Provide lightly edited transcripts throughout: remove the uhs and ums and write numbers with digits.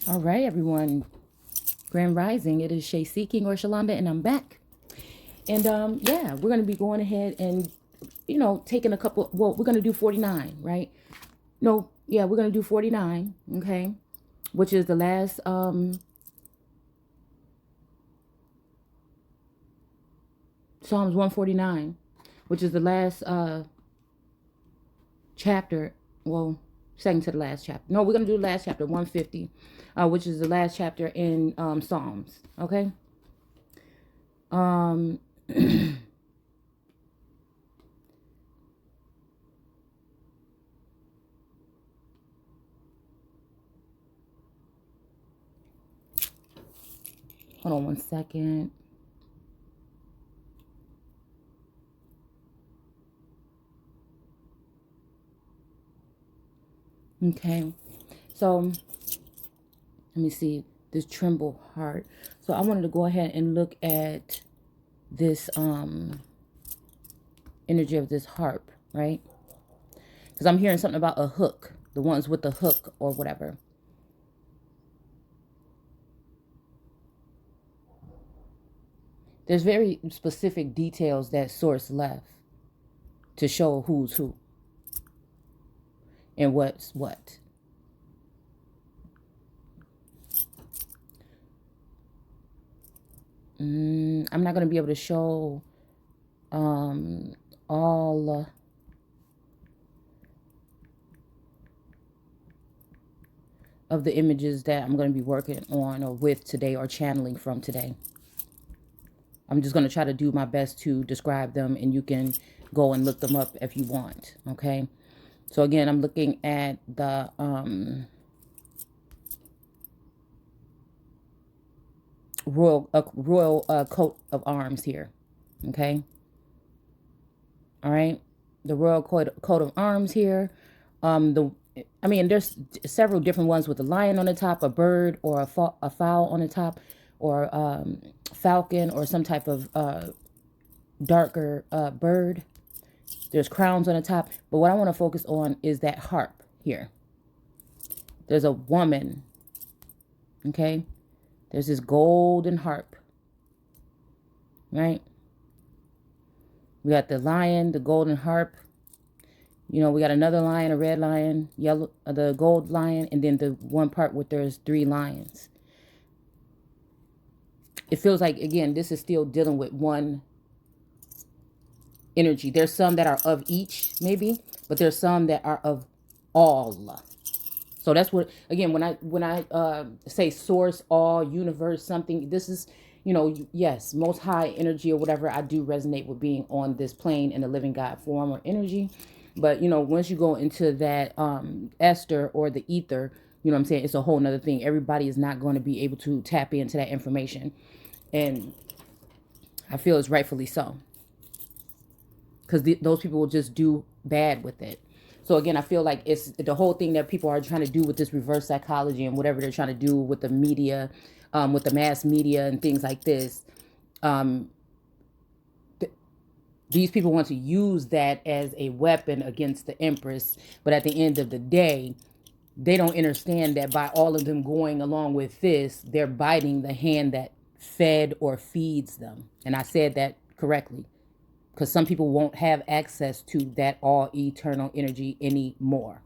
All right, everyone. Grand Rising. It is Shay Seeking or Shalonda, and I'm back. And yeah, we're gonna be going ahead and taking a couple. Well, we're gonna do 49, right? No, yeah, we're gonna do 49. Okay, which is the last Psalms 149, which is the last chapter. Well, second to the last chapter. No, we're gonna do the last chapter 150, which is the last chapter in Psalms. Okay. Um. Hold on one second. Okay. So let me see this tremble heart. So I wanted to go ahead and look at this energy of this harp, right? Because I'm hearing something about a hook, the ones with the hook or whatever. There's very specific details that source left to show who's who and what's what. I'm not going to be able to show all of the images that I'm going to be working on or with today or channeling from today. I'm just going to try to do my best to describe them, and you can go and look them up if you want. Okay. So again, I'm looking at the royal coat of arms here. Okay. All right. The royal coat of arms here. There's several different ones with a lion on the top, a bird, or a fowl on the top, or falcon, or some type of darker bird. There's crowns on the top, but what I want to focus on is that harp here. There's a woman, okay? There's this golden harp, right? We got the lion, the golden harp. We got another lion, a red lion, yellow, the gold lion, and then the one part where there's 3 lions. It feels like, again, this is still dealing with one energy. There's some that are of each, maybe, but there's some that are of all. So that's what, again, when I say source, all, universe, something, this is, yes, most high energy or whatever. I do resonate with being on this plane in the living God form or energy. But, once you go into that Esther or the ether, you know what I'm saying? It's a whole nother thing. Everybody is not going to be able to tap into that information. And I feel it's rightfully so. Because those people will just do bad with it. So again, I feel like it's the whole thing that people are trying to do with this reverse psychology and whatever they're trying to do with the media, with the mass media and things like this. These people want to use that as a weapon against the Empress. But at the end of the day, they don't understand that by all of them going along with this, they're biting the hand that fed or feeds them. And I said that correctly. Because some people won't have access to that all eternal energy anymore.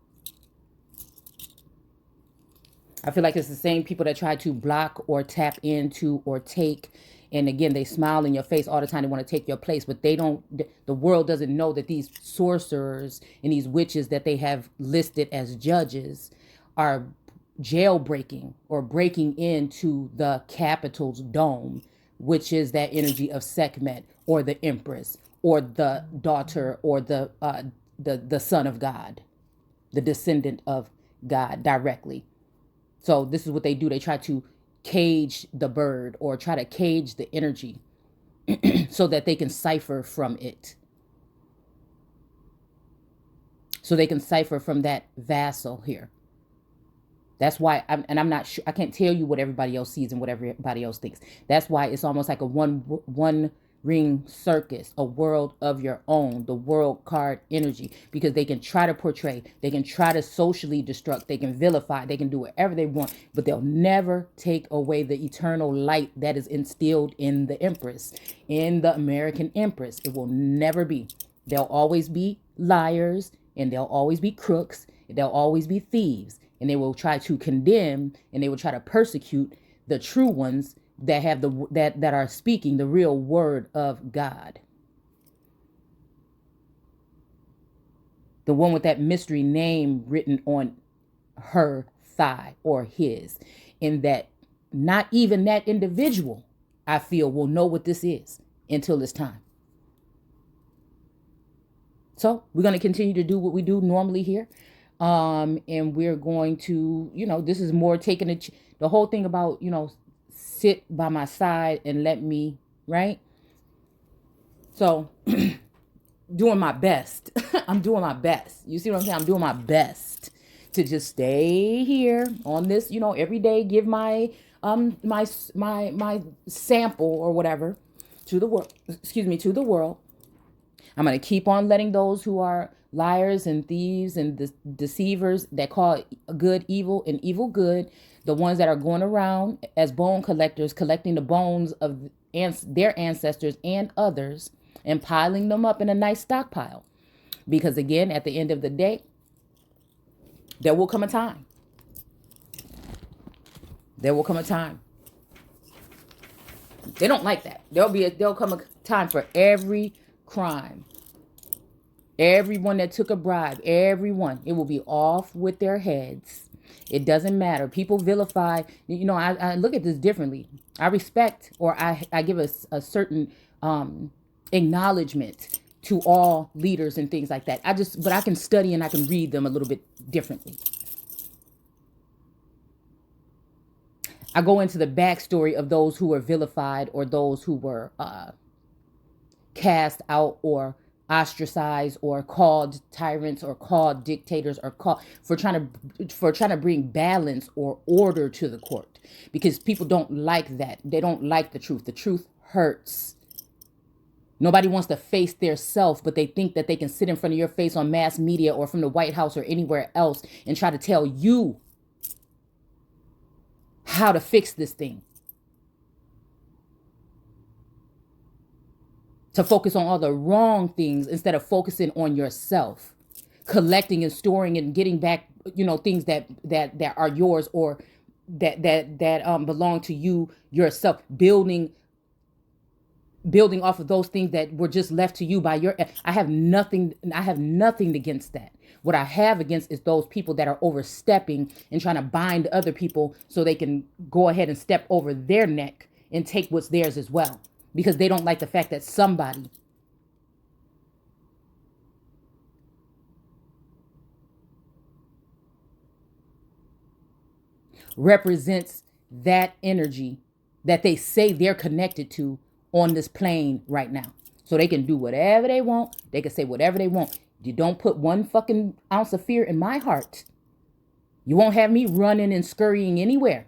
I feel like it's the same people that try to block or tap into or take. And again, they smile in your face all the time. They want to take your place, but they don't. The world doesn't know that these sorcerers and these witches that they have listed as judges are jailbreaking or breaking into the capital's dome, which is that energy of Sekhmet or the Empress or the daughter or the son of God, the descendant of God directly. So this is what they do. They try to cage the bird or try to cage the energy so that they can cipher from it. So they can cipher from that vassal here. That's why I'm not sure. I can't tell you what everybody else sees and what everybody else thinks. That's why it's almost like a one ring circus, a world of your own, the world card energy, because they can try to portray, they can try to socially destruct, they can vilify, they can do whatever they want, but they'll never take away the eternal light that is instilled in the Empress, in the American Empress. It will never be. They'll always be liars, and they'll always be crooks, and they'll always be thieves, and they will try to condemn, and they will try to persecute the true ones that have that are speaking the real word of God. The one with that mystery name written on her thigh or his, in that not even that individual, I feel, will know what this is until it's time. So we're going to continue to do what we do normally here. And we're going to, this is more taking the whole thing about, sit by my side and let me, right? So doing my best. I'm doing my best. You see what I'm saying? I'm doing my best to just stay here on this, every day, give my my sample or whatever to the world, to the world. I'm going to keep on letting those who are liars and thieves and deceivers that call good evil and evil good, the ones that are going around as bone collectors, collecting the bones of their ancestors and others and piling them up in a nice stockpile. Because again, at the end of the day, there will come a time. There will come a time. They don't like that. There'll come a time for every crime. Everyone that took a bribe, everyone, it will be off with their heads. It doesn't matter. People vilify. I look at this differently. I respect, or I give a certain acknowledgement to all leaders and things like that. But I can study and I can read them a little bit differently. I go into the backstory of those who were vilified or those who were cast out or ostracized or called tyrants or called dictators or called for trying to bring balance or order to the court, because people don't like that. They don't like the truth. The truth hurts. Nobody wants to face their self, but they think that they can sit in front of your face on mass media or from the White House or anywhere else and try to tell you how to fix this thing. To focus on all the wrong things instead of focusing on yourself, collecting and storing and getting back, things that are yours or that belong to you yourself, building off of those things that were just left to you by your. I have nothing against that. What I have against is those people that are overstepping and trying to bind other people so they can go ahead and step over their neck and take what's theirs as well, because they don't like the fact that somebody represents that energy that they say they're connected to on this plane right now. So they can do whatever they want. They can say whatever they want. You don't put one fucking ounce of fear in my heart. You won't have me running and scurrying anywhere.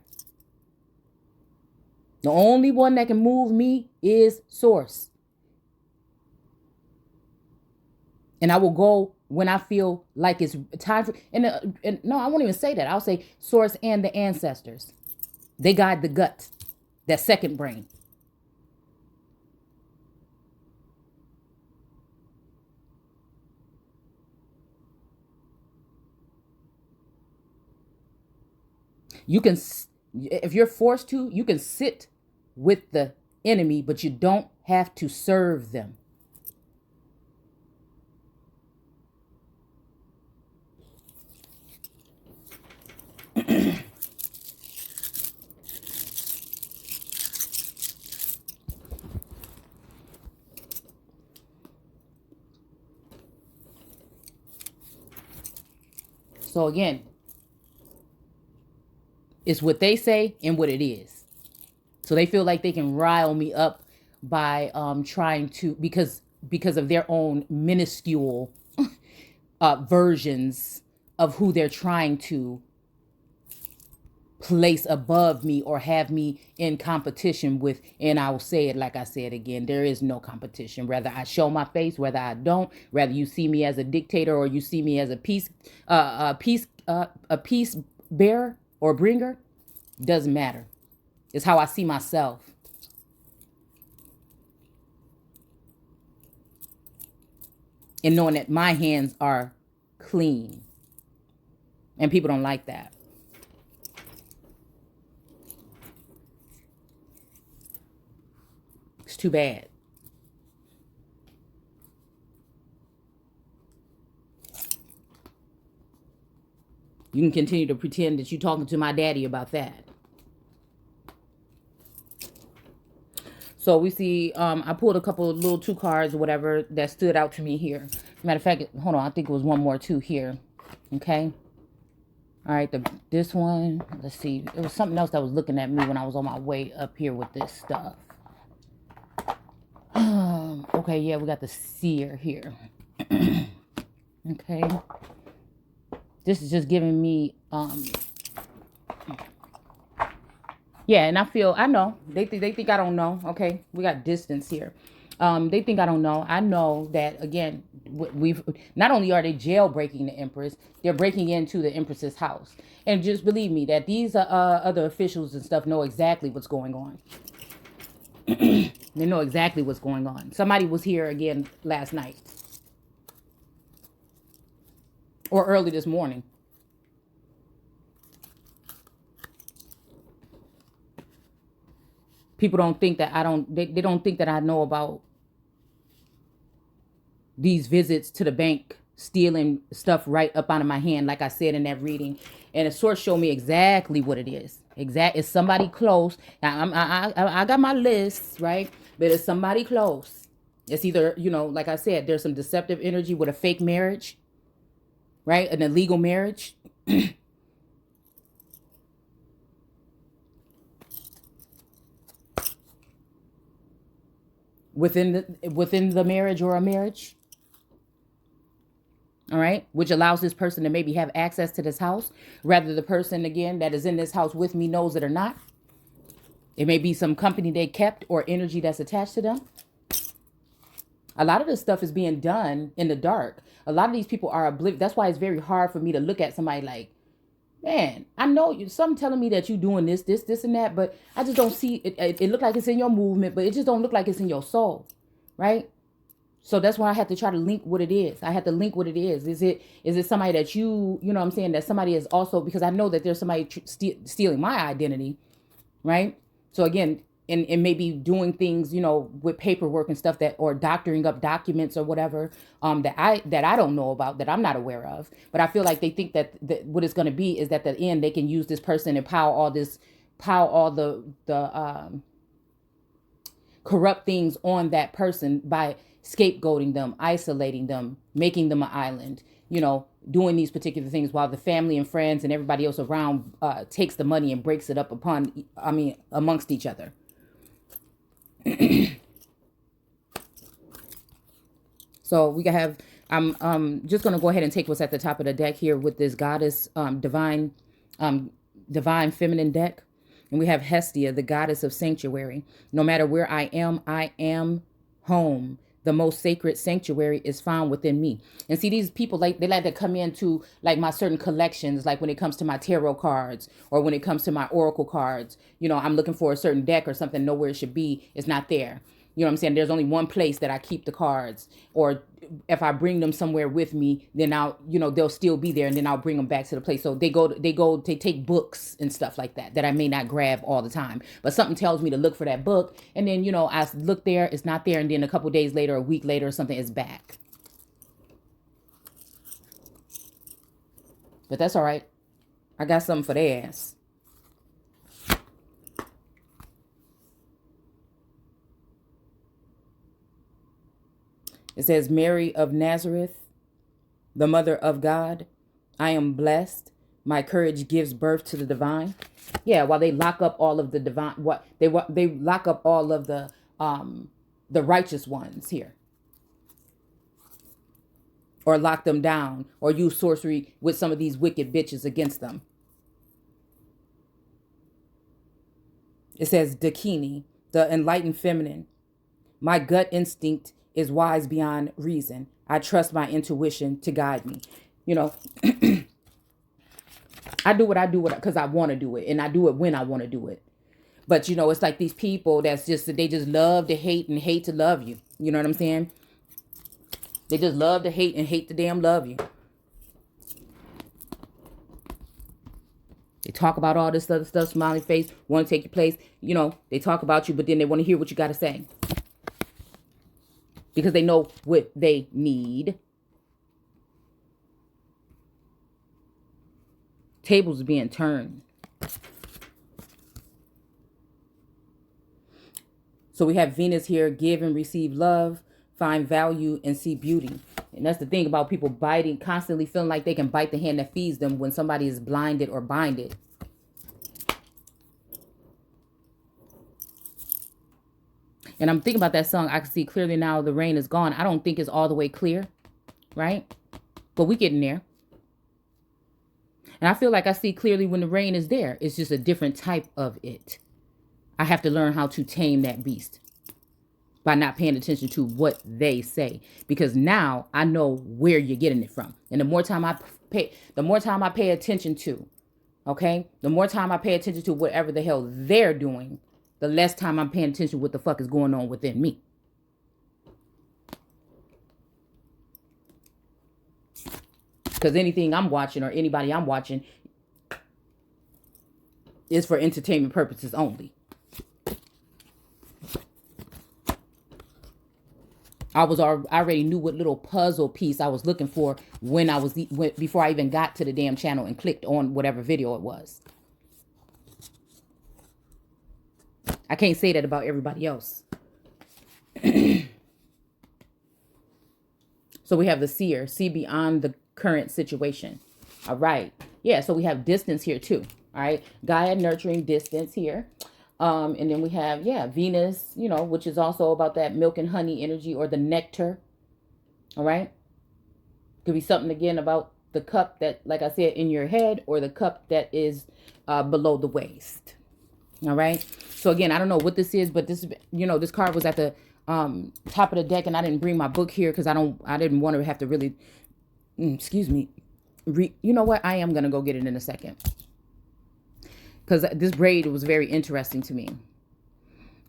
The only one that can move me is Source. And I will go when I feel like it's time for, and no, I won't even say that. I'll say Source and the ancestors. They guide the gut, that second brain. You can, if you're forced to, you can sit with the enemy, but you don't have to serve them. So again, it's what they say and what it is. So they feel like they can rile me up by trying to, because of their own minuscule versions of who they're trying to place above me or have me in competition with. And I will say it like I said again, there is no competition. Whether I show my face, whether I don't, whether you see me as a dictator or you see me as a peace bearer or bringer, doesn't matter. It's how I see myself. And knowing that my hands are clean. And people don't like that. It's too bad. You can continue to pretend that you're talking to my daddy about that. So we see, I pulled a couple of little 2 cards or whatever that stood out to me here. Matter of fact, hold on, I think it was one more too here. Okay. All right, this one, let's see. It was something else that was looking at me when I was on my way up here with this stuff. Okay, yeah, we got the seer here. Okay. This is just giving me, yeah, and I know. They think I don't know. Okay, we got distance here. They think I don't know. I know that, again, we've not only are they jailbreaking the Empress, they're breaking into the Empress's house. And just believe me that these other officials and stuff know exactly what's going on. They know exactly what's going on. Somebody was here again last night or early this morning. People don't think that they don't think that I know about these visits to the bank, stealing stuff right up out of my hand, like I said in that reading. And the source showed me exactly what it is. It's somebody close. Now, I got my lists, right? But it's somebody close. It's either, like I said, there's some deceptive energy with a fake marriage, right? An illegal marriage. within the marriage or a marriage. All right, which allows this person to maybe have access to this house, rather the person, again, that is in this house with me knows it or not. It may be some company they kept or energy that's attached to them. A lot of this stuff is being done in the dark. A lot of these people are oblivious. That's why it's very hard for me to look at somebody like, man, I know you. Something telling me that you doing this, and that, but I just don't see it. It look like it's in your movement, but it just don't look like it's in your soul, right? So that's why I have to try to link what it is. I have to link what it is. Is it somebody that you know what I'm saying, that somebody is also, because I know that there's somebody stealing my identity, right? So again, and maybe doing things, with paperwork and stuff, that, or doctoring up documents or whatever, that I don't know about, that I'm not aware of. But I feel like they think that what it's going to be is that at the end they can use this person and pile all the corrupt things on that person by scapegoating them, isolating them, making them an island, doing these particular things, while the family and friends and everybody else around takes the money and breaks it up amongst each other. So we can have, I'm just going to go ahead and take what's at the top of the deck here with this goddess, divine feminine deck. And we have Hestia, the goddess of sanctuary. No matter where I am home. The most sacred sanctuary is found within me. And see, these people, they like to come into my certain collections, like when it comes to my tarot cards or when it comes to my oracle cards. I'm looking for a certain deck or something, know where it should be. It's not there. You know what I'm saying? There's only one place that I keep the cards, or if I bring them somewhere with me, then they'll still be there, and then I'll bring them back to the place. So they take books and stuff like that I may not grab all the time, but something tells me to look for that book. And then, I look there, it's not there. And then a couple days later, a week later or something, it's back. But that's all right. I got something for their ass. It says, Mary of Nazareth, the mother of God, I am blessed. My courage gives birth to the divine. Yeah, while they lock up all of the divine, they lock up all of the righteous ones here, or lock them down, or use sorcery with some of these wicked bitches against them. It says Dakini, the enlightened feminine. My gut instinct is wise beyond reason. I trust my intuition to guide me. You know, I do what I do because I want to do it, and I do it when I want to do it. But you know, it's like these people that's just they just love to hate and hate to love you. You know what I'm saying? They just love to hate and hate to damn love you. They talk about all this other stuff, smiley face, want to take your place. You know, they talk about you, but then they want to hear what you got to say. Because they know what they need. Tables being turned. So we have Venus here, give and receive love, find value and see beauty. And that's the thing about people biting, constantly feeling like they can bite the hand that feeds them when somebody is blinded or binded. And I'm thinking about that song, I can see clearly now the rain is gone. I don't think it's all the way clear, right? But we getting there. And I feel like I see clearly when the rain is there. It's just a different type of it. I have to learn how to tame that beast by not paying attention to what they say, because now I know where you're getting it from. And the more time I pay attention to, okay, the more time I pay attention to whatever the hell they're doing, the less time I'm paying attention to what the fuck is going on within me. Because anything I'm watching or anybody I'm watching is for entertainment purposes only. I already knew what little puzzle piece I was looking for before I even got to the damn channel and clicked on whatever video it was. I can't say that about everybody else. So we have the seer, see beyond the current situation. All right. Yeah, so we have distance here too. All right. Gaia nurturing distance here. And then we have, Venus, you know, which is also about that milk and honey energy or the nectar. All right. Could be something again about the cup that, like I said, in your head, or the cup that is below the waist. All right. So again, I don't know what this is, but this, you know, this card was at the top of the deck, and I didn't bring my book here because I didn't want to have to really, excuse me. You know what? I am going to go get it in a second. Because this braid was very interesting to me.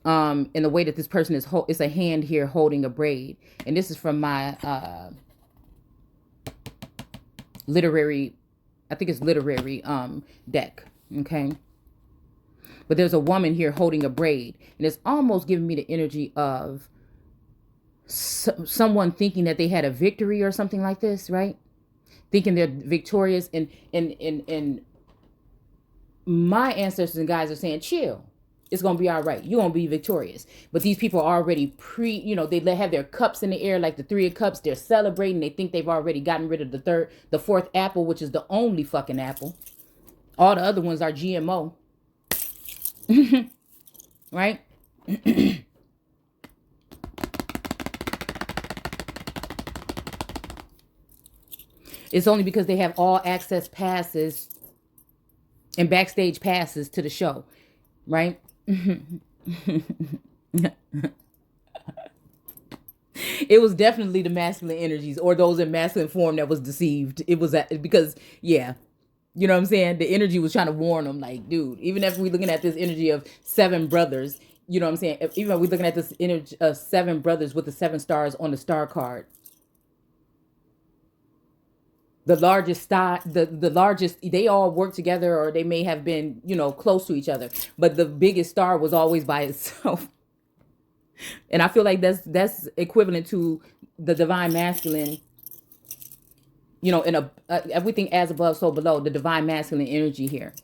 In the way that this person is, it's a hand here holding a braid. And this is from my literary deck. Okay. But there's a woman here holding a braid. And it's almost giving me the energy of someone thinking that they had a victory or something like this, right? Thinking they're victorious, and my ancestors and guys are saying, chill. It's going to be all right. You're going to be victorious. But these people are already they have their cups in the air like the 3 of Cups. They're celebrating. They think they've already gotten rid of the 4th apple, which is the only fucking apple. All the other ones are GMO. Right? It's only because they have all access passes and backstage passes to the show, right? It was definitely the masculine energies, or those in masculine form, that was deceived. It was because, yeah, you know what I'm saying? The energy was trying to warn them, like, dude, even if we're looking at this energy of 7 brothers, you know what I'm saying? Even if we're looking at this energy of 7 brothers with the 7 stars on the star card. The largest star, the largest, they all work together, or they may have been, you know, close to each other. But the biggest star was always by itself. And I feel like that's equivalent to the divine masculine, you know, in everything as above, so below, the divine masculine energy here.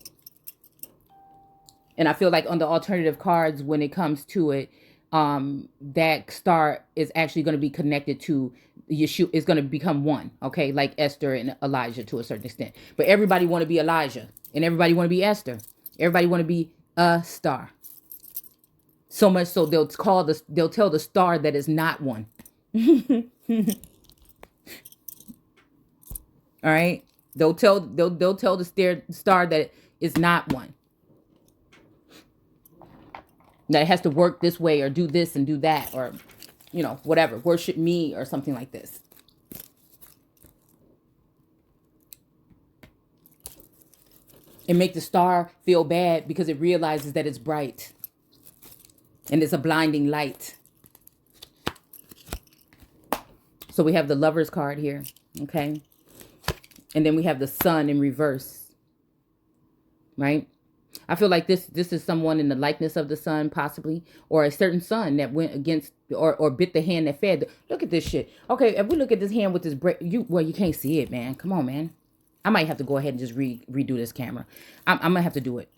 And I feel like on the alternative cards, when it comes to it, that star is actually going to be connected to Yeshua. Is going to become one, okay, like Esther and Elijah to a certain extent. But everybody want to be Elijah, and everybody want to be Esther. Everybody want to be a star. So much so they'll tell the star that is not one. All right, they'll tell the star that is not one. That it has to work this way or do this and do that, or, you know, whatever. Worship me or something like this. And make the star feel bad because it realizes that it's bright. And it's a blinding light. So we have the Lover's card here. Okay. And then we have the Sun in reverse. Right? I feel like this is someone in the likeness of the sun, possibly, or a certain sun that went against or bit the hand that fed. Look at this shit. Okay, if we look at this hand with this you can't see it, man. Come on, man. I might have to go ahead and just redo this camera. I'm gonna have to do it.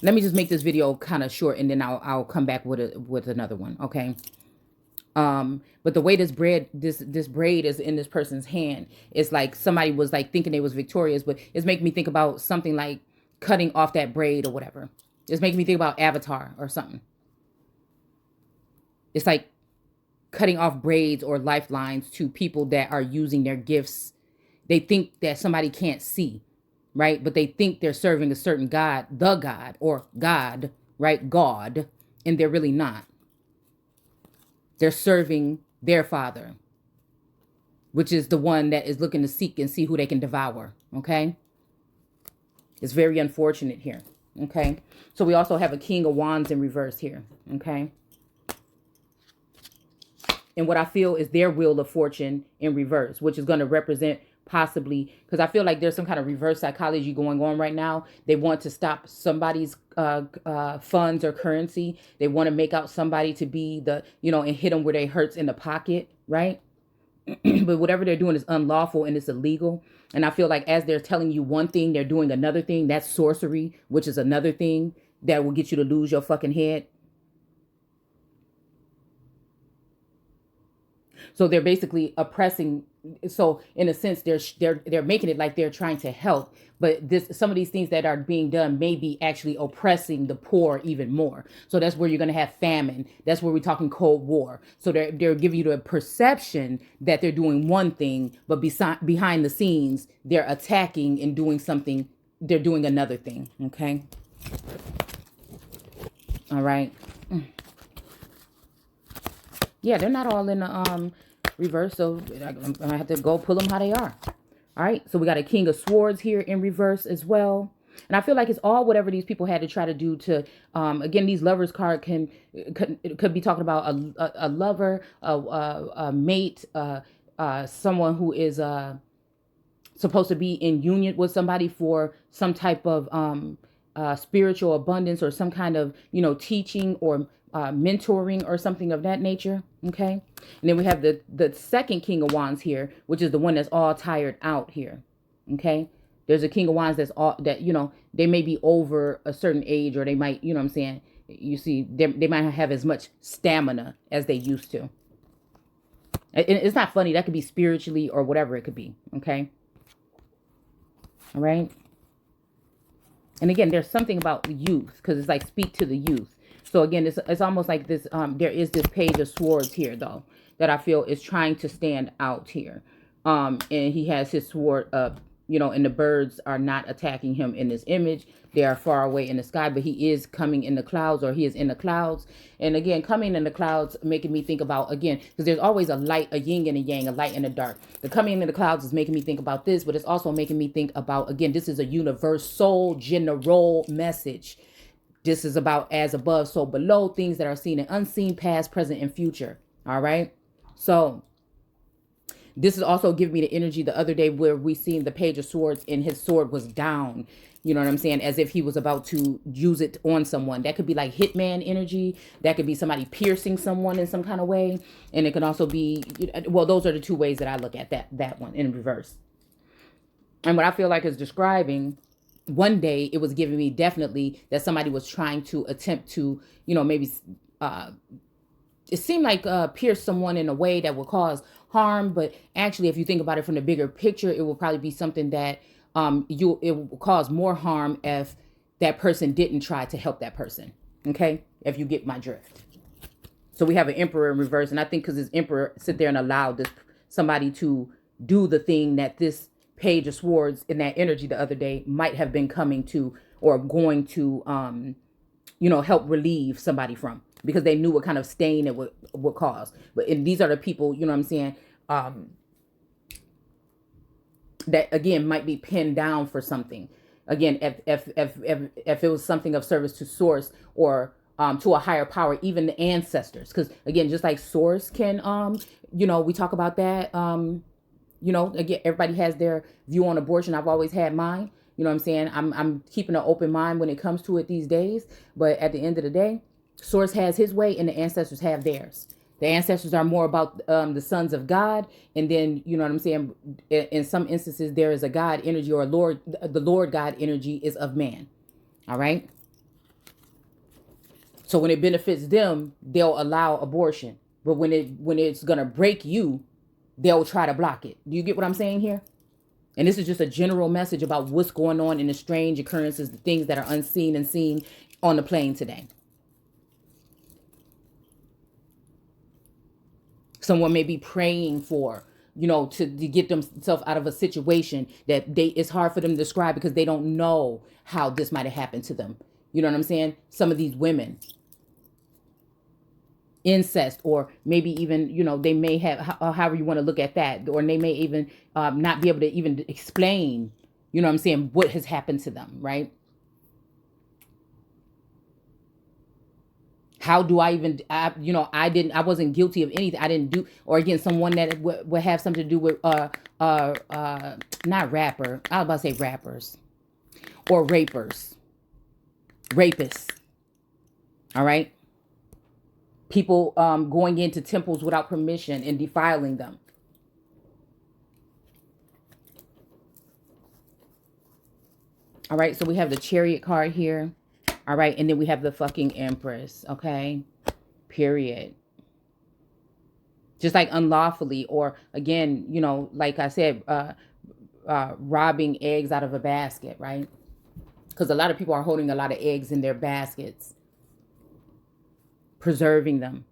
Let me just make this video kind of short, and then I'll come back with another one. Okay. But the way this braid is in this person's hand, it's like somebody was like thinking they was victorious, but it's making me think about something like cutting off that braid or whatever. It's making me think about Avatar or something. It's like cutting off braids or lifelines to people that are using their gifts. They think that somebody can't see, right? But they think they're serving a certain God, the God, or God, right? God, and they're really not. They're serving their Father, which is the one that is looking to seek and see who they can devour, okay? It's very unfortunate here, okay? So we also have a King of Wands in reverse here, okay? And what I feel is their Wheel of Fortune in reverse, which is going to represent possibly, because I feel like there's some kind of reverse psychology going on right now. They want to stop somebody's funds or currency. They want to make out somebody to be the, you know, and hit them where they hurts in the pocket, right? But whatever they're doing is unlawful and it's illegal. And I feel like as they're telling you one thing, they're doing another thing. That's sorcery, which is another thing that will get you to lose your fucking head. So they're basically oppressing. So in a sense, they're making it like they're trying to help, but some of these things that are being done may be actually oppressing the poor even more. So that's where you're going to have famine. That's where we're talking Cold War. So they're giving you the perception that they're doing one thing, but behind the scenes, they're attacking and doing something. They're doing another thing. Okay. All right. Yeah, they're not all in the reverse, so I'm gonna have to go pull them how they are. All right, so we got a King of Swords here in reverse as well. And I feel like it's all whatever these people had to try to do to, again, these Lovers card could be talking about a lover, a mate, someone who is supposed to be in union with somebody for some type of spiritual abundance or some kind of, you know, teaching or mentoring or something of that nature. Okay. And then we have the second King of Wands here, which is the one that's all tired out here. Okay. There's a King of Wands that's all that, you know, they may be over a certain age, or they might, you know what I'm saying? You see, they might not have as much stamina as they used to. It's not funny. That could be spiritually or whatever it could be. Okay. All right. And again, there's something about youth, because it's like speak to the youth. So again, it's almost like this. There is this Page of Swords here, though, that I feel is trying to stand out here. And he has his sword up, you know, and the birds are not attacking him in this image. They are far away in the sky, but he is coming in the clouds, or he is in the clouds. And again, coming in the clouds, making me think about, again, because there's always a light, a yin and a yang, a light and a dark. The coming in the clouds is making me think about this, but it's also making me think about, again, this is a universal, general message. This is about as above, so below, things that are seen and unseen, past, present, and future. All right. So this is also giving me the energy the other day where we seen the Page of Swords and his sword was down. You know what I'm saying? As if he was about to use it on someone. That could be like hitman energy. That could be somebody piercing someone in some kind of way. And it can also be, well, those are the two ways that I look at that one in reverse. And what I feel like is describing, one day it was giving me definitely that somebody was trying to attempt to, you know, maybe it seemed like pierce someone in a way that would cause harm. But actually, if you think about it from the bigger picture, it will probably be something that it will cause more harm if that person didn't try to help that person. Okay, if you get my drift. So we have an Emperor in reverse, and I think because this Emperor sit there and allowed this somebody to do the thing that this Page of Swords in that energy the other day might have been coming to or going to help relieve somebody from, because they knew what kind of stain it would cause. But these are the people, you know what I'm saying, that again might be pinned down for something. Again, if it was something of service to source, or to a higher power, even the ancestors, because again, just like source can we talk about that. Again, everybody has their view on abortion. I've always had mine. You know what I'm saying? I'm keeping an open mind when it comes to it these days. But at the end of the day, source has his way and the ancestors have theirs. The ancestors are more about the sons of God. And then, you know what I'm saying? In some instances, there is a God energy, or the Lord God energy is of man. All right. So when it benefits them, they'll allow abortion. But when it's going to break you, they'll try to block it. Do you get what I'm saying here? And this is just a general message about what's going on in the strange occurrences, the things that are unseen and seen on the plane today. Someone may be praying for, to get themselves out of a situation that it's hard for them to describe, because they don't know how this might have happened to them. You know what I'm saying? Some of these women, incest, or maybe even, they may have, however you want to look at that, or they may even not be able to even explain, you know what I'm saying, what has happened to them, right? How do I even, I wasn't guilty of anything. I didn't do, or again, someone that would have something to do with, not rapper. I was about to say rappers, or rapists. All right. People going into temples without permission and defiling them. All right. So we have the Chariot card here. All right. And then we have the fucking Empress. Okay. Period. Just like unlawfully, or again, like I said, robbing eggs out of a basket, right? Because a lot of people are holding a lot of eggs in their baskets, preserving them,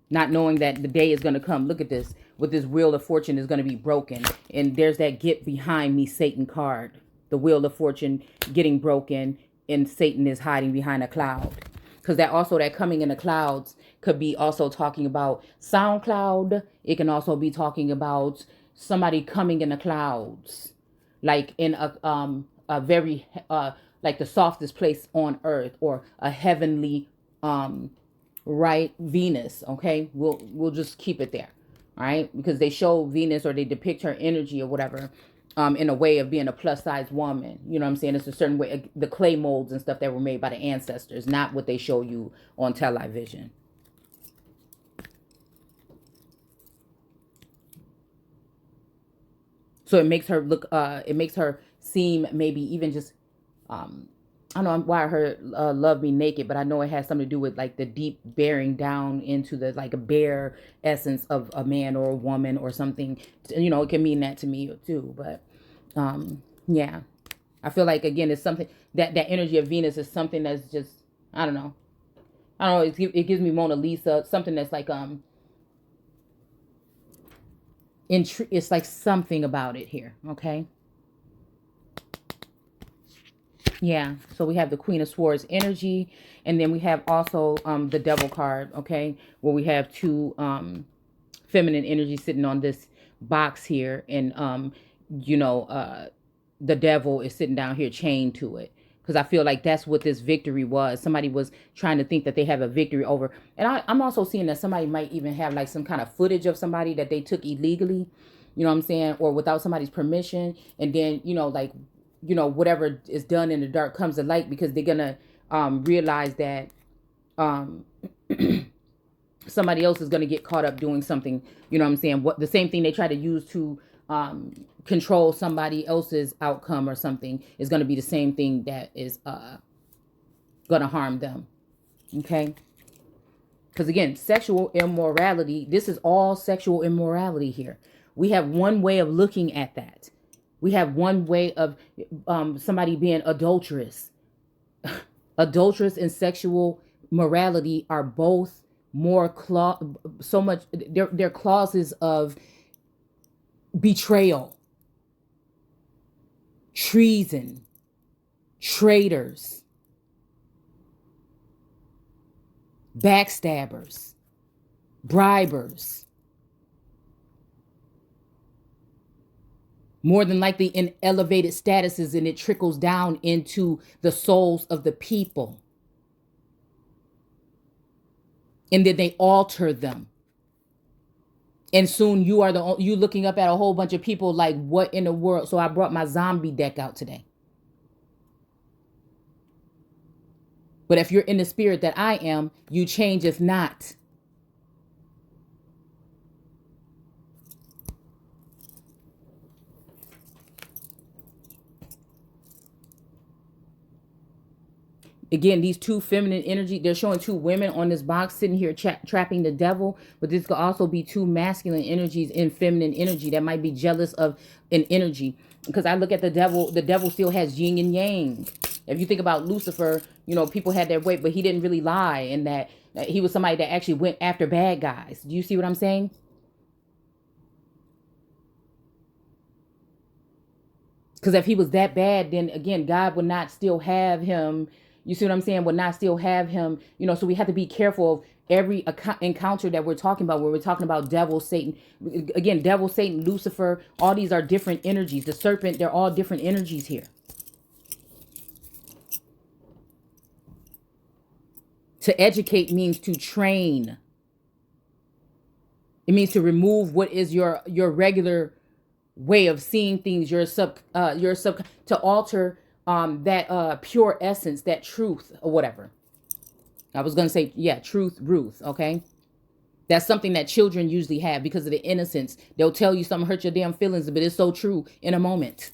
not knowing that the day is going to come. Look at this. With this Wheel of Fortune is going to be broken. And there's that get behind me Satan card. The Wheel of Fortune getting broken, and Satan is hiding behind a cloud. Because that coming in the clouds could be also talking about SoundCloud. It can also be talking about somebody coming in the clouds, like in a very like the softest place on earth, or a heavenly right, Venus. Okay, we'll just keep it there. All right, because they show Venus, or they depict her energy or whatever, in a way of being a plus size woman. You know what I'm saying? It's a certain way, the clay molds and stuff that were made by the ancestors, not what they show you on television. So it makes her look, it makes her seem maybe even just, I don't know why I heard Love Me Naked, but I know it has something to do with like the deep bearing down into the, like a bare essence of a man or a woman or something. It can mean that to me too. But yeah, I feel like, again, it's something that energy of Venus is something that's just, I don't know. It gives me Mona Lisa, something that's like, it's like something about it here. Okay. Yeah, so we have the Queen of Swords energy, and then we have also the Devil card, okay, where we have two feminine energy sitting on this box here, and the devil is sitting down here chained to it, because I feel like that's what this victory was. Somebody was trying to think that they have a victory over, and I'm also seeing that somebody might even have like some kind of footage of somebody that they took illegally, you know what I'm saying, or without somebody's permission, and then like, whatever is done in the dark comes to light, because they're gonna realize that somebody else is gonna get caught up doing something, you know what I'm saying, what the same thing they try to use to control somebody else's outcome or something is gonna be the same thing that is gonna harm them. Okay, because again, sexual immorality, this is all sexual immorality here. We have one way of looking at that. We have one way of somebody being adulterous. Adulterous and sexual morality are both more so much. They're clauses of betrayal, treason, traitors. backstabbers, bribers, more than likely in elevated statuses, and it trickles down into the souls of the people. And then they alter them. And soon you looking up at a whole bunch of people like, what in the world? So I brought my zombie deck out today. But if you're in the spirit that I am, you change if not. Again, these two feminine energy, they're showing two women on this box sitting here trapping the devil. But this could also be two masculine energies in feminine energy that might be jealous of an energy. Because I look at the devil still has yin and yang. If you think about Lucifer, you know, people had their way, but he didn't really lie. And that he was somebody that actually went after bad guys. Do you see what I'm saying? Because if he was that bad, then again, God would not still have him. You see what I'm saying? Would not still have him, you know, so we have to be careful of every encounter that we're talking about, where we're talking about devil, Satan. Again, devil, Satan, Lucifer, all these are different energies. The serpent, they're all different energies here. To educate means to train. It means to remove what is your regular way of seeing things, to alter that pure essence, that truth or whatever. I was going to say, yeah, truth, Ruth. Okay. That's something that children usually have because of the innocence. They'll tell you something, hurt your damn feelings, but it's so true in a moment.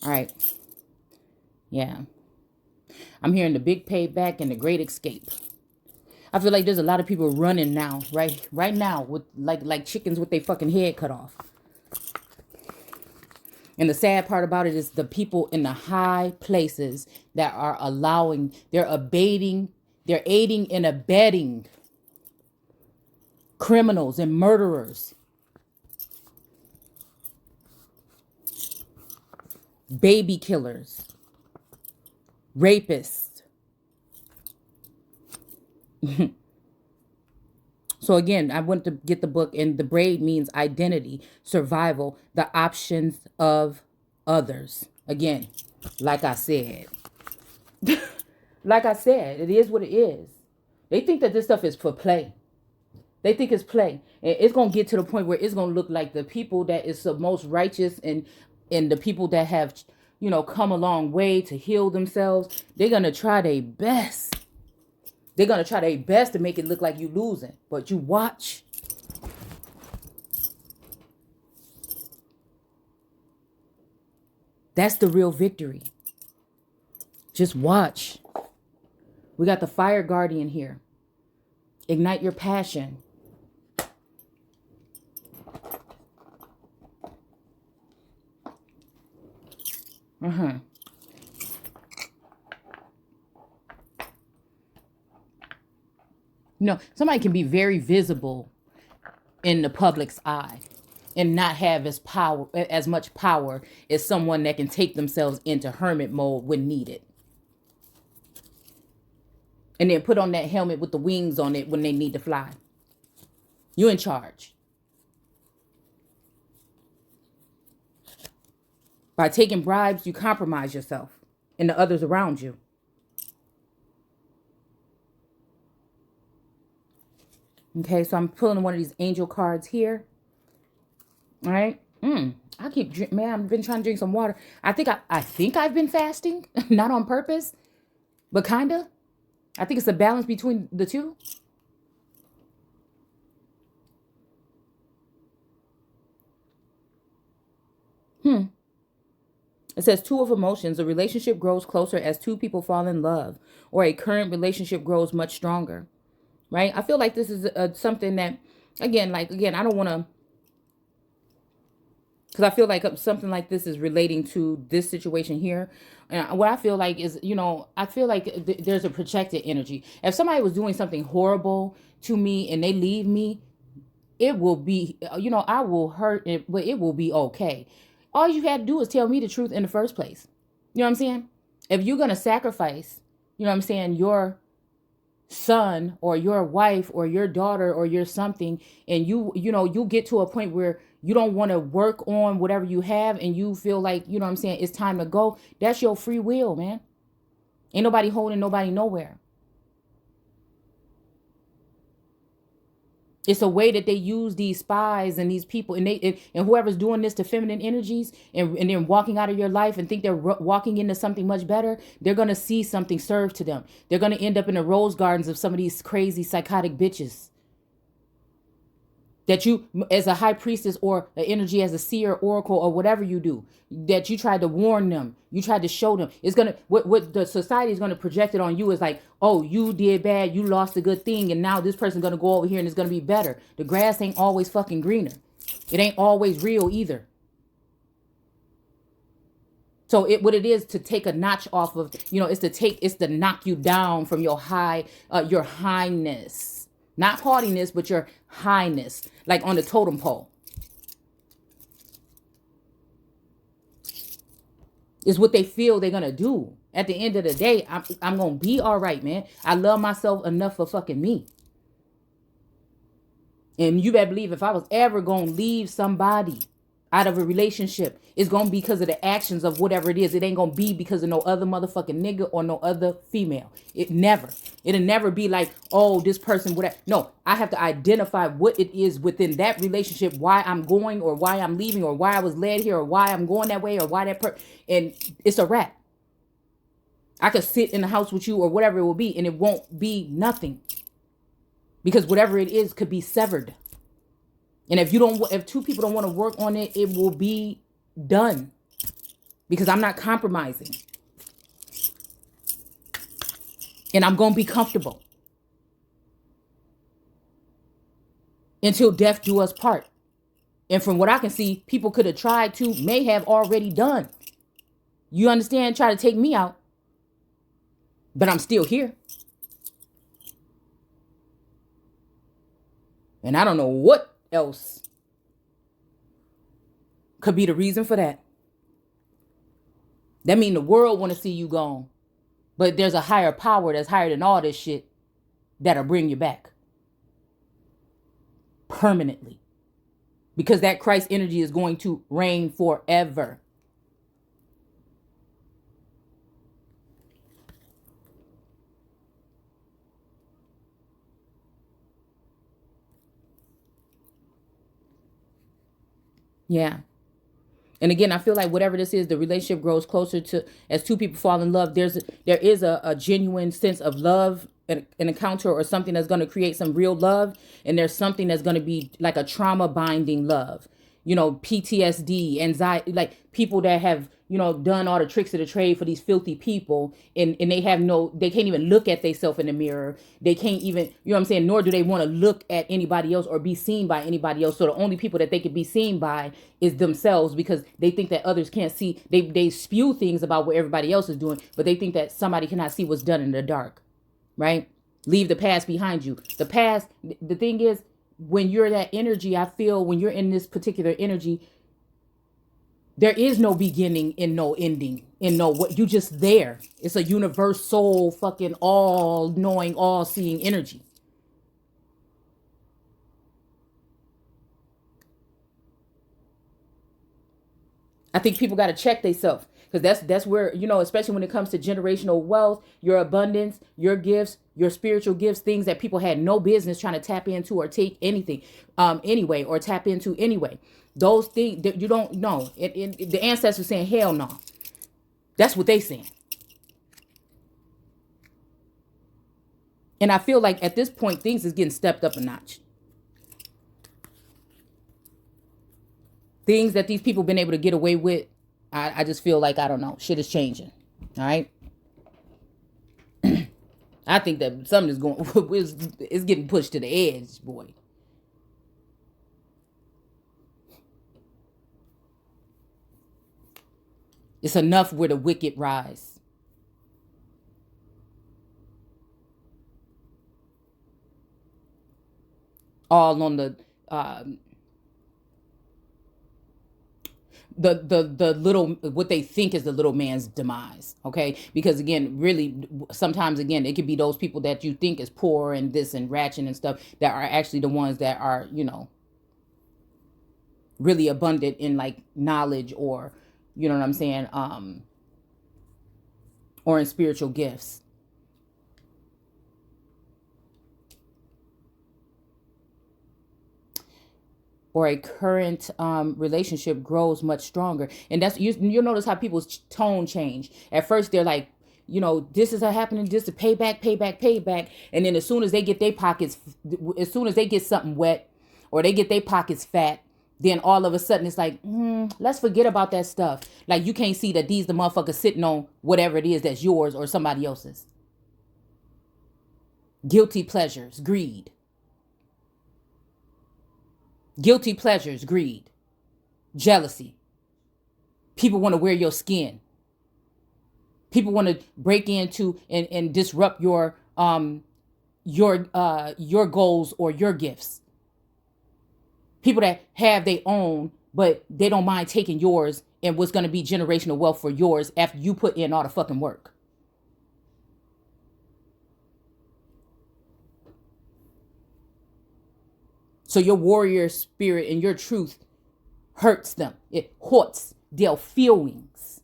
All right. Yeah. I'm hearing the big payback and the great escape. I feel like there's a lot of people running now, right now, with like chickens with their fucking head cut off. And the sad part about it is the people in the high places that are they're aiding and abetting criminals and murderers, baby killers, rapists. So again, I went to get the book, and the braid means identity, survival, the options of others. Again, like I said, it is what it is. They think that this stuff is for play. They think it's play. And it's going to get to the point where it's going to look like the people that is the most righteous and the people that have, you know, come a long way to heal themselves. They're going to try their best. They're going to try their best to make it look like you losing. But you watch. That's the real victory. Just watch. We got the fire guardian here. Ignite your passion. You know, somebody can be very visible in the public's eye and not have as much power as someone that can take themselves into hermit mode when needed. And then put on that helmet with the wings on it when they need to fly. You're in charge. By taking bribes, you compromise yourself and the others around you. Okay, so I'm pulling one of these angel cards here. All right. I keep drinking. Man, I've been trying to drink some water. I think I've been fasting, not on purpose, but kinda. I think it's a balance between the two. It says two of emotions. A relationship grows closer as two people fall in love, or a current relationship grows much stronger. Right? I feel like this is something that, again, I don't want to, because I feel like something like this is relating to this situation here. And what I feel like is, you know, I feel like there's a protected energy. If somebody was doing something horrible to me and they leave me, it will be, I will hurt it, but it will be okay. All you had to do is tell me the truth in the first place. You know what I'm saying? If you're going to sacrifice, you know what I'm saying, your son or your wife or your daughter or your something, and you get to a point where you don't want to work on whatever you have and you feel like, you know what I'm saying, it's time to go. That's your free will, man. Ain't nobody holding nobody nowhere. It's a way that they use these spies and these people, and and whoever's doing this to feminine energies, and then walking out of your life and think they're walking into something much better. They're gonna see something served to them. They're gonna end up in the rose gardens of some of these crazy psychotic bitches that you, as a high priestess or an energy as a seer, oracle, or whatever you do, that you tried to warn them, you tried to show them. It's gonna, what the society is gonna project it on you is like, oh, you did bad, you lost a good thing, and now this person's gonna go over here and it's gonna be better. The grass ain't always fucking greener. It ain't always real either. So what it is to take a notch off of, it's to knock you down from your your highness, not haughtiness, but your highness, like on the totem pole. Is what they feel they're gonna do. At the end of the day, I'm gonna be all right, man. I love myself enough for fucking me. And you better believe if I was ever gonna leave somebody out of a relationship, it's gonna be because of the actions of whatever it is. It ain't gonna be because of no other motherfucking nigga or no other female. It'll never be like, oh, this person, whatever. No, I have to identify what it is within that relationship, why I'm going or why I'm leaving or why I was led here or why I'm going that way or why and it's a wrap. I could sit in the house with you or whatever it will be, and it won't be nothing. Because whatever it is could be severed. And if two people don't want to work on it, it will be done. Because I'm not compromising. And I'm going to be comfortable. Until death do us part. And from what I can see, people could have tried to, may have already done. You understand? Try to take me out. But I'm still here. And I don't know what else could be the reason for that. That means the world want to see you gone. But there's a higher power that's higher than all this shit that'll bring you back. Permanently. Because that Christ energy is going to reign forever. Yeah. And again, I feel like whatever this is, the relationship grows closer to, as two people fall in love. There is a genuine sense of love, an encounter or something that's going to create some real love. And there's something that's going to be like a trauma binding love. PTSD, anxiety, like people that have, done all the tricks of the trade for these filthy people, and they can't even look at themselves in the mirror. They can't even, what I'm saying, nor do they want to look at anybody else or be seen by anybody else. So the only people that they could be seen by is themselves, because they think that others can't see. They spew things about what everybody else is doing, but they think that somebody cannot see what's done in the dark, right? Leave the past behind you. The past, the thing is, when you're that energy, I feel when you're in this particular energy, there is no beginning and no ending and no what, you just there. It's a universal fucking all knowing, all seeing energy. I think people got to check themselves, because that's where, especially when it comes to generational wealth, your abundance, your gifts, your spiritual gifts, things that people had no business trying to tap into or take anything anyway, or tap into anyway. Those things that you don't know. The ancestors saying, hell no. That's what they saying. And I feel like at this point, things is getting stepped up a notch. Things that these people been able to get away with, I just feel like, I don't know, shit is changing. All right. I think that something is going, it's getting pushed to the edge, boy. It's enough where the wicked rise. All on the um, the little, what they think is the little man's demise. Okay, because again, really, sometimes again, it could be those people that you think is poor and this and ratchet and stuff that are actually the ones that are, really abundant in like knowledge, or you know what I'm saying, or in spiritual gifts. Or a current relationship grows much stronger. And that's, you'll notice how people's tone change. At first they're like, this is happening, this is payback, payback, payback. And then as soon as they get their pockets, as soon as they get something wet, or they get their pockets fat, then all of a sudden it's like, let's forget about that stuff. Like, you can't see that these the motherfuckers sitting on whatever it is that's yours or somebody else's. Guilty pleasures, greed. Guilty pleasures, greed, jealousy. People want to wear your skin. People want to break into and disrupt your goals or your gifts. People that have their own, but they don't mind taking yours and what's going to be generational wealth for yours after you put in all the fucking work. So your warrior spirit and your truth hurts them. It hurts their feelings.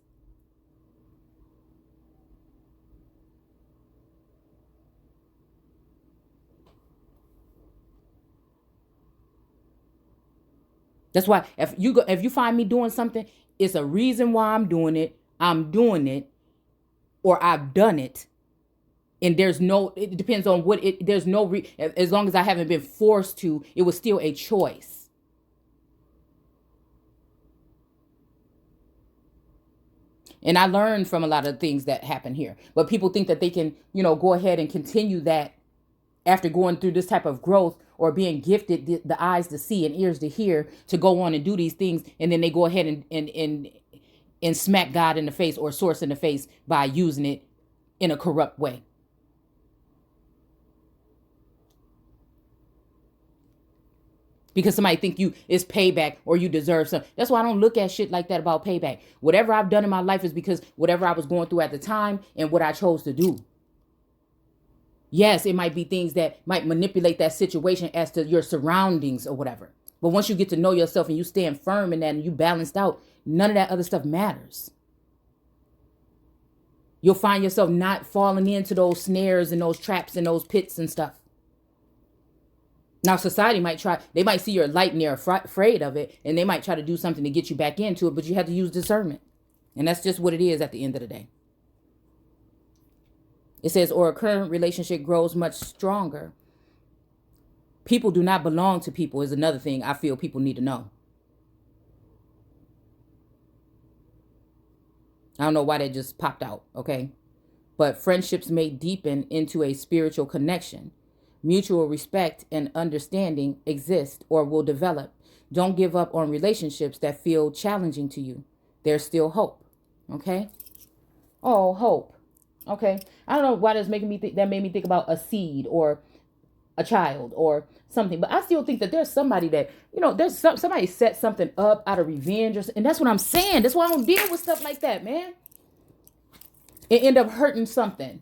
That's why if you find me doing something, it's a reason why I'm doing it. I'm doing it, or I've done it. And it depends on what there's no, as long as I haven't been forced to, it was still a choice. And I learned from a lot of things that happen here. But people think that they can, go ahead and continue that after going through this type of growth, or being gifted the eyes to see and ears to hear, to go on and do these things. And then they go ahead and smack God in the face or source in the face by using it in a corrupt way. Because somebody think it's payback, or you deserve something. That's why I don't look at shit like that about payback. Whatever I've done in my life is because whatever I was going through at the time and what I chose to do. Yes, it might be things that might manipulate that situation as to your surroundings or whatever. But once you get to know yourself and you stand firm in that and you balanced out, none of that other stuff matters. You'll find yourself not falling into those snares and those traps and those pits and stuff. Now, society they might see your light and they're afraid of it, and they might try to do something to get you back into it, but you have to use discernment. And that's just what it is at the end of the day. It says, or a current relationship grows much stronger. People do not belong to people is another thing I feel people need to know. I don't know why that just popped out, okay? But friendships may deepen into a spiritual connection. Mutual respect and understanding exist or will develop. Don't give up on relationships that feel challenging to you. There's still hope. Okay? Oh, hope. Okay? I don't know why that's making me think. That made me think about a seed or a child or something. But I still think that there's somebody that, there's somebody set something up out of revenge. And that's what I'm saying. That's why I don't deal with stuff like that, man. It end up hurting something.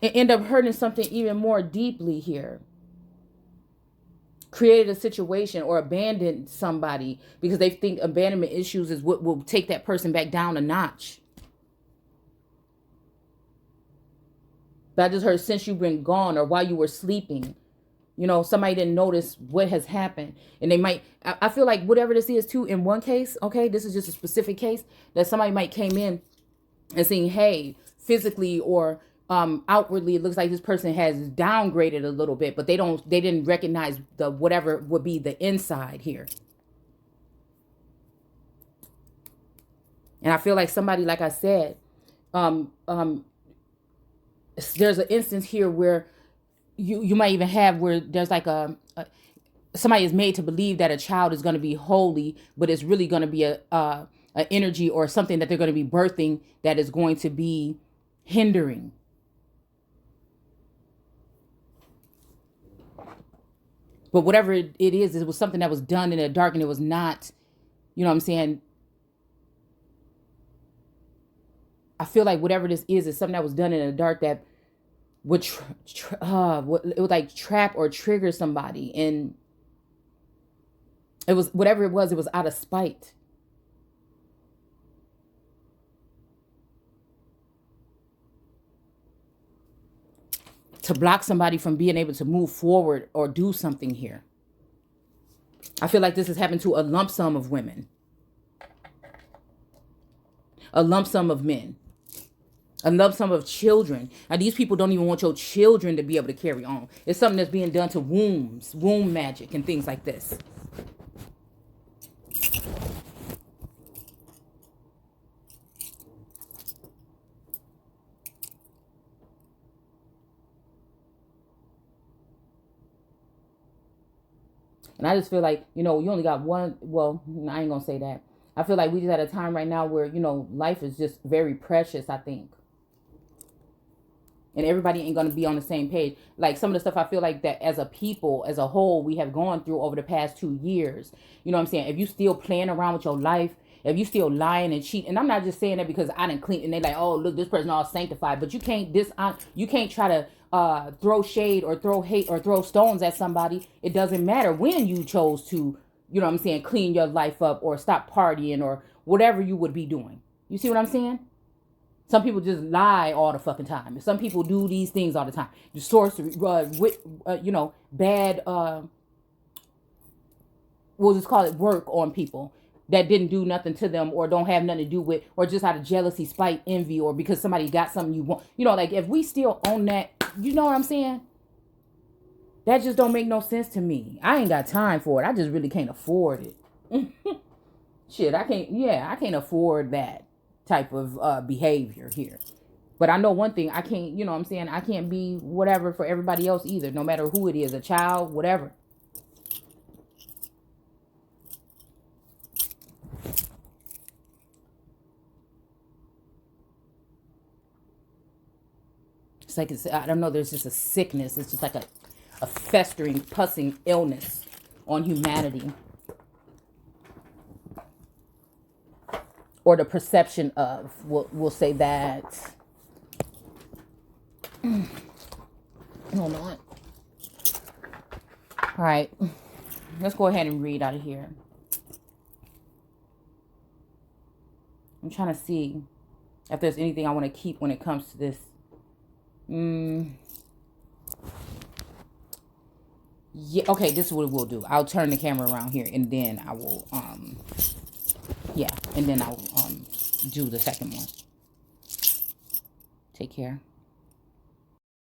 And end up hurting something even more deeply here. Created a situation or abandoned somebody because they think abandonment issues is what will take that person back down a notch. But I just heard, since you've been gone or while you were sleeping, somebody didn't notice what has happened. And they might, I feel like whatever this is too, in one case, okay, this is just a specific case, that somebody might came in and saying, hey, physically or outwardly, it looks like this person has downgraded a little bit, but they didn't recognize the whatever would be the inside here. And I feel like somebody, like I said, there's an instance here where you might even have where there's like somebody is made to believe that a child is going to be holy, but it's really going to be a energy or something that they're going to be birthing that is going to be hindering. But whatever it is, it was something that was done in the dark, and it was not, you know what I'm saying? I feel like whatever this is something that was done in the dark that would, it would like trap or trigger somebody. And it was, whatever it was out of spite. To block somebody from being able to move forward or do something here. I feel like this has happened to a lump sum of women, a lump sum of men, a lump sum of children. Now, these people don't even want your children to be able to carry on. It's something that's being done to wombs, womb magic, and things like this. And I just feel like, you only got one. Well, I ain't going to say that. I feel like we just at a time right now where, life is just very precious, I think. And everybody ain't going to be on the same page. Like some of the stuff I feel like that as a people, as a whole, we have gone through over the past 2 years. You know what I'm saying? If you still playing around with your life, if you still lying and cheating, and I'm not just saying that because I didn't clean, and they like, oh, look, this person all sanctified. But you can't you can't try to throw shade or throw hate or throw stones at somebody. It doesn't matter when you chose to, you know what I'm saying, clean your life up or stop partying or whatever you would be doing. You see what I'm saying? Some people just lie all the fucking time. Some people do these things all the time. The sorcery, bad, we'll just call it work on people that didn't do nothing to them or don't have nothing to do with, or just out of jealousy, spite, envy, or because somebody got something you want. Like if we still own that, you know what I'm saying? That just don't make no sense to me. I ain't got time for it. I just really can't afford it. Shit, I can't afford that type of behavior here. But I know one thing, I can't, you know what I'm saying, I can't be whatever for everybody else either, no matter who it is, a child, whatever. It's like, I don't know, there's just a sickness. It's just like a festering, pussing illness on humanity. Or the perception of, we'll say that. Hold on. All right, let's go ahead and read out of here. I'm trying to see if there's anything I want to keep when it comes to this. Yeah, okay, this is what we'll do. I'll turn the camera around here and then I will, and then I'll do the second one. Take care.